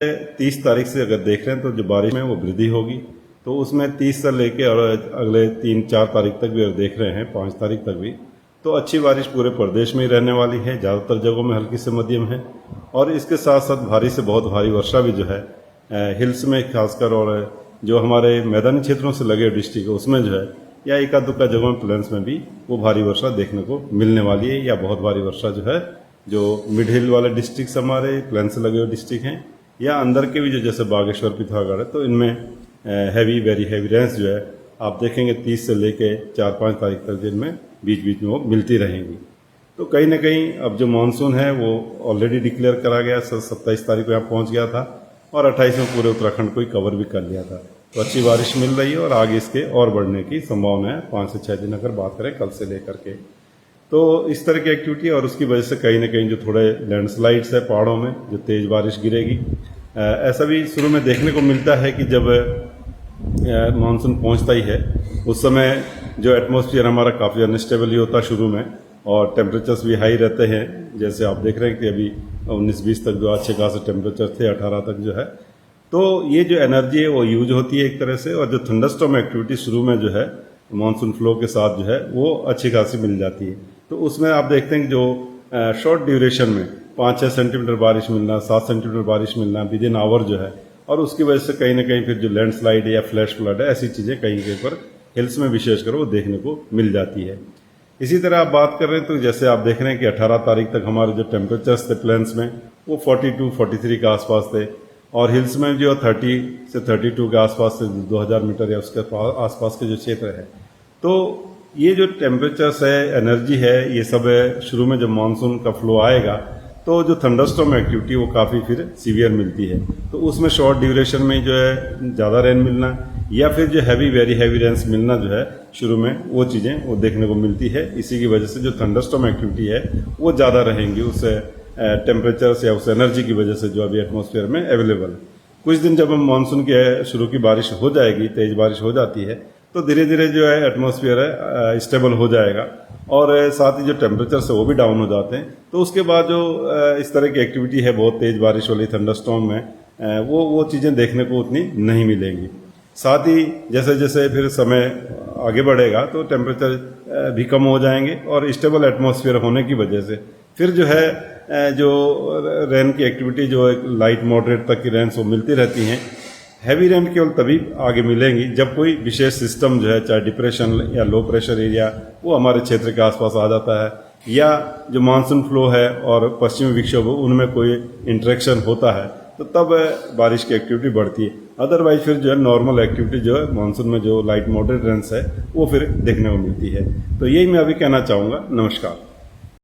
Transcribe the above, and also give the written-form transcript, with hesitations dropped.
30 तारीख से अगर देख रहे हैं तो जो बारिश में वो वृद्धि होगी, तो उसमें 30 से लेके और अगले 3-4 तारीख तक भी अगर देख रहे हैं, 5 तारीख तक भी, तो अच्छी बारिश पूरे प्रदेश में ही रहने वाली है। ज़्यादातर जगहों में हल्की से मध्यम है और इसके साथ साथ भारी से बहुत भारी वर्षा भी जो है हिल्स में खासकर और जो हमारे मैदानी क्षेत्रों से लगे डिस्ट्रिक्ट है उसमें जो है या एका दुक्का जगहों में प्लेन्स में भी वो भारी वर्षा देखने को मिलने वाली है या बहुत भारी वर्षा जो है जो मिड हिल वाले डिस्ट्रिक्ट हमारे प्लेन से लगे हुए डिस्ट्रिक्ट हैं या अंदर के भी जो जैसे बागेश्वर पिथौरागढ़ है, तो इनमें वेरी हैवी रेंस जो है आप देखेंगे 30 से लेके 4-5 तारीख तक दिन में बीच बीच में वो मिलती रहेंगी। तो कहीं ना कहीं अब जो मानसून है वो ऑलरेडी डिक्लेयर करा गया, 27 तारीख को यहाँ पहुँच गया था और 28 में पूरे उत्तराखंड को ही कवर भी कर लिया था। तो अच्छी बारिश मिल रही है और आगे इसके और बढ़ने की संभावना है 5 से 6 दिन अगर बात करें कल से लेकर के। तो इस तरह की एक्टिविटी और उसकी वजह से कहीं ना कहीं जो थोड़े लैंडस्लाइड्स है पहाड़ों में जो तेज़ बारिश गिरेगी, ऐसा भी शुरू में देखने को मिलता है कि जब मानसून पहुंचता ही है उस समय जो एटमॉस्फेयर हमारा काफ़ी अनस्टेबल ही होता है शुरू में और टेम्परेचर्स भी हाई रहते हैं। जैसे आप देख रहे हैं कि अभी 19-20 तक जो अच्छे खासे टेम्परेचर थे, 18 तक जो है, तो ये जो एनर्जी है वो यूज होती है एक तरह से और जो थंडरस्टॉर्म एक्टिविटी शुरू में जो है मानसून फ्लो के साथ जो है वो अच्छी खासी मिल जाती है। तो उसमें आप देखते हैं कि जो शॉर्ट ड्यूरेशन में 5-6 सेंटीमीटर बारिश मिलना, 7 सेंटीमीटर बारिश मिलना विद इन आवर जो है, और उसकी वजह से कहीं ना कहीं फिर जो लैंडस्लाइड या फ्लैश फ्लड है ऐसी चीज़ें कहीं कहीं पर हिल्स में विशेषकर वो देखने को मिल जाती है। इसी तरह आप बात कर रहे हैं तो जैसे आप देख रहे हैं कि 18 तारीख तक हमारे जो टेम्परेचर्स थे प्लेन्स में वो 42-43 के आसपास थे और हिल्स में जो 30 से 32 के आसपास से 2000 मीटर या उसके आसपास के जो क्षेत्र है, तो ये जो टेम्परेचर्स है, एनर्जी है, ये सब शुरू में जब मानसून का फ्लो आएगा तो जो थंडरस्टॉर्म एक्टिविटी वो काफ़ी फिर सीवियर मिलती है। तो उसमें शॉर्ट ड्यूरेशन में जो है ज़्यादा रेन मिलना या फिर जो वेरी हैवी रेन्स मिलना जो है शुरू में वो चीज़ें वो देखने को मिलती है। इसी की वजह से जो थंडरस्टॉर्म एक्टिविटी है वो ज़्यादा रहेंगी उस टेम्परेचर्स या उस एनर्जी की वजह से जो अभी एटमॉस्फेयर में अवेलेबल है। कुछ दिन जब हम मानसून के शुरू की बारिश हो जाएगी, तेज़ बारिश हो जाती है, तो धीरे धीरे जो है एटमॉस्फेयर है स्टेबल हो जाएगा और साथ ही जो टेम्परेचर्स है वो भी डाउन हो जाते हैं। तो उसके बाद जो इस तरह की एक्टिविटी है बहुत तेज़ बारिश वाली थंडरस्टॉर्म में वो चीज़ें देखने को उतनी नहीं मिलेंगी। साथ ही जैसे जैसे फिर समय आगे बढ़ेगा तो टेम्परेचर भी कम हो जाएंगे और स्टेबल एटमॉस्फेयर होने की वजह से फिर जो है जो रेन की एक्टिविटी जो एक लाइट मॉडरेट तक की रेन्स वो मिलती रहती हैं। हैवी रेन केवल तभी आगे मिलेंगी जब कोई विशेष सिस्टम जो है, चाहे डिप्रेशन या लो प्रेशर एरिया, वो हमारे क्षेत्र के आसपास आ जाता है या जो मानसून फ्लो है और पश्चिमी विक्षोभ उनमें कोई इंटरेक्शन होता है, तो तब बारिश की एक्टिविटी बढ़ती है। अदरवाइज फिर जो है नॉर्मल एक्टिविटी जो है मानसून में जो लाइट मॉडरेट रेन्स है वो फिर देखने को मिलती है। तो यही मैं अभी कहना चाहूँगा। नमस्कार।